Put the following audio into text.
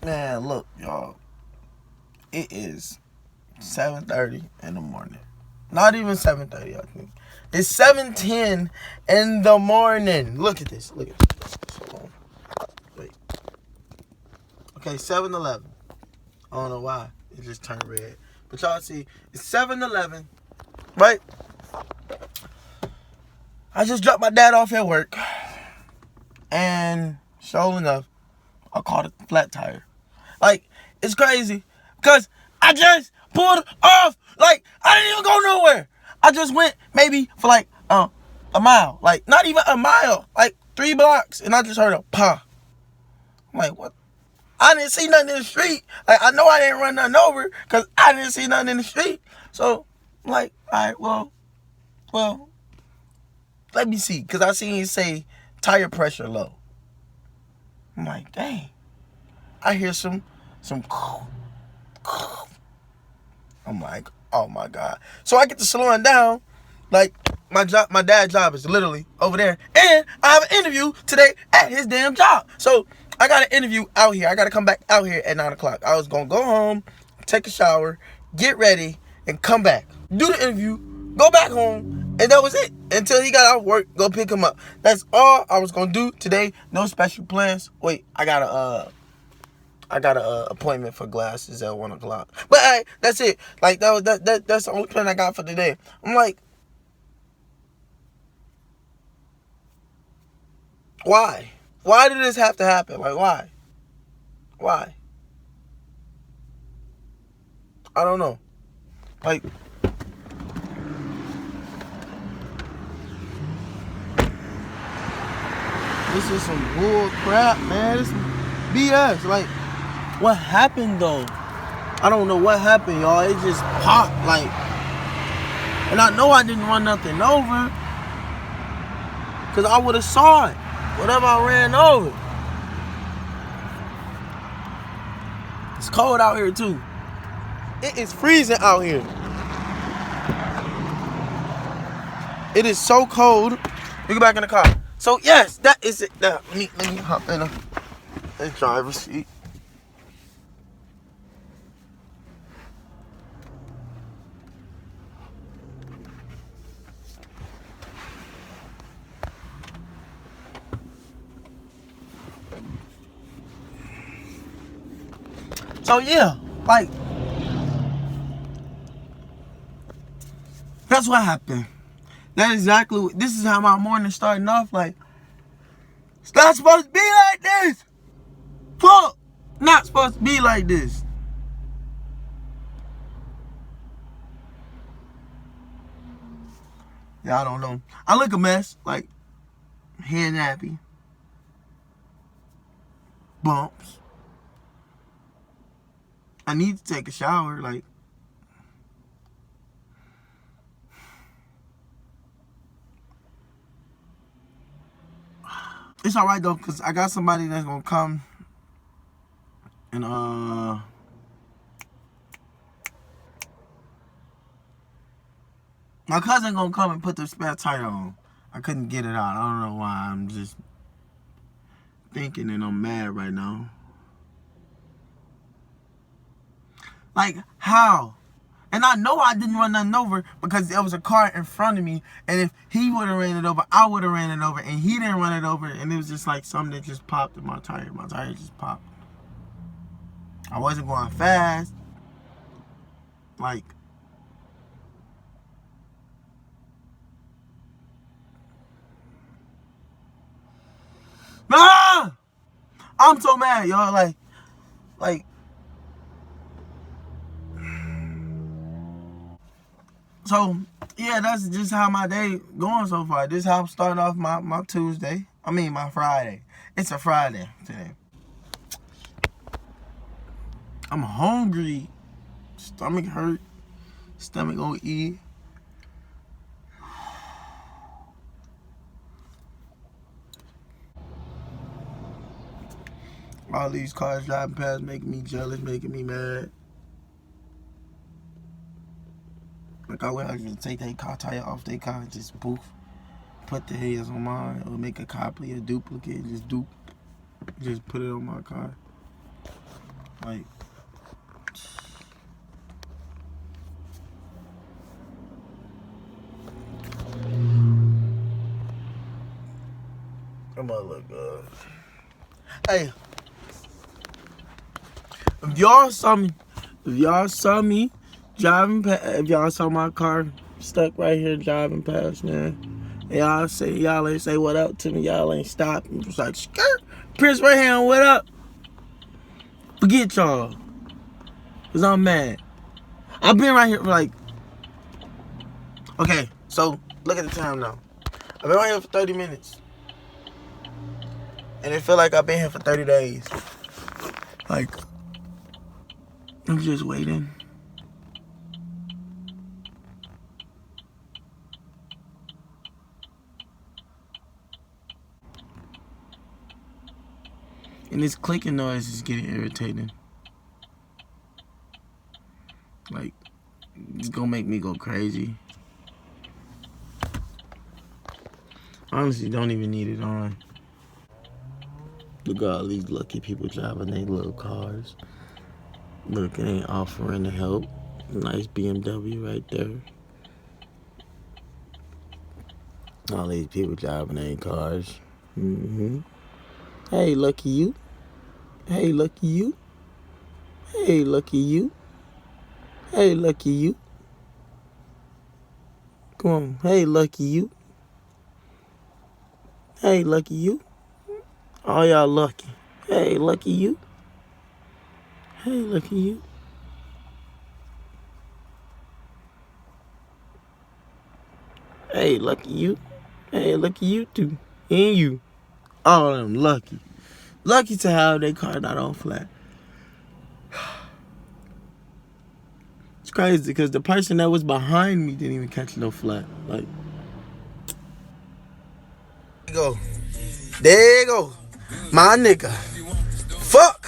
Man, look, y'all. It is 7:30 in the morning. Not even 7:30, I think. It's 7:10 in the morning. Look at this. Look at this. Hold on. Wait. Okay, 7-Eleven. I don't know why. It just turned red. But y'all see, it's 7-Eleven, right? I just dropped my dad off at work. And sure enough, I caught a flat tire. Like, it's crazy. Because I just pulled off. Like, I didn't even go nowhere. I just went maybe for like a mile. Like, not even a mile. Like, 3 blocks. And I just heard a pa. I'm like, what? I didn't see nothing in the street. Like, I know I didn't run nothing over because I didn't see nothing in the street. So, I'm like, all right, well, let me see. Because I seen it say tire pressure low. I'm like, dang. I hear some I'm like, oh my God. So I get to slowing down. Like, my dad's job is literally over there. And I have an interview today at his damn job. So I got an interview out here. I got to come back out here at 9 o'clock. I was going to go home, take a shower, get ready, and come back. Do the interview, go back home, and that was it. Until he got out work, go pick him up. That's all I was going to do today. No special plans. Wait, I got an appointment for glasses at 1 o'clock. But hey, that's it. Like, that's the only plan I got for today. I'm like, why? Why did this have to happen? Like, why? Why? I don't know. Like, this is some bull crap, man. This is BS. Like, what happened though? I don't know what happened, y'all. It just popped, like, and I know I didn't run nothing over, cause I would have saw it. Whatever I ran over. It's cold out here too. It is freezing out here. It is so cold. We go back in the car. So yes, that is it. Now, let me hop in the driver's seat. So yeah, like, that's what happened. This is how my morning starting off. Like, it's not supposed to be like this. Fuck, not supposed to be like this. Yeah, I don't know. I look a mess. Like, hair nappy, bumps. I need to take a shower. Like, it's alright though, cause I got somebody that's gonna come and my cousin gonna come and put the spare tire on. I couldn't get it out. I don't know why. I'm just thinking and I'm mad right now. Like, how? And I know I didn't run nothing over because there was a car in front of me. And if he would have ran it over, I would have ran it over. And he didn't run it over. And it was just like something that just popped in my tire. My tire just popped. I wasn't going fast. Like, nah! I'm so mad, y'all. Like, so, yeah, that's just how my day going so far. This is how I'm starting off my Tuesday. I mean, my Friday. It's a Friday today. I'm hungry. Stomach hurt. Stomach gonna eat. All these cars driving past making me jealous, making me mad. Like, I wish I could take that car tire off their car and just poof. Put the hairs on mine, or make a copy, a duplicate, just put it on my car. Like, I'm gonna look good. Hey, if y'all saw me driving past, if y'all saw my car stuck right here driving past, man, and y'all ain't say what up to me, y'all ain't stop. I'm just like, skirt, Prince Rayhan, what up? Forget y'all, cause I'm mad. I've been right here for like, okay, so look at the time now. I've been right here for 30 minutes. And it feel like I've been here for 30 days. Like, I'm just waiting. And this clicking noise is getting irritating. Like, it's gonna make me go crazy. Honestly, don't even need it on. Look at all these lucky people driving their little cars. Look, it ain't offering to help. Nice BMW right there. All these people driving their cars. Hey, lucky you. Hey, lucky you. Hey, lucky you. Hey, lucky you. Come on. Hey, lucky you. Hey, lucky you. All y'all lucky. Hey, lucky you. Hey, lucky you. Hey, lucky you. Hey, lucky you too. And you. All of them lucky. Lucky to have their car not on flat. It's crazy because the person that was behind me didn't even catch no flat. Like, there you go. There you go. My nigga. Fuck.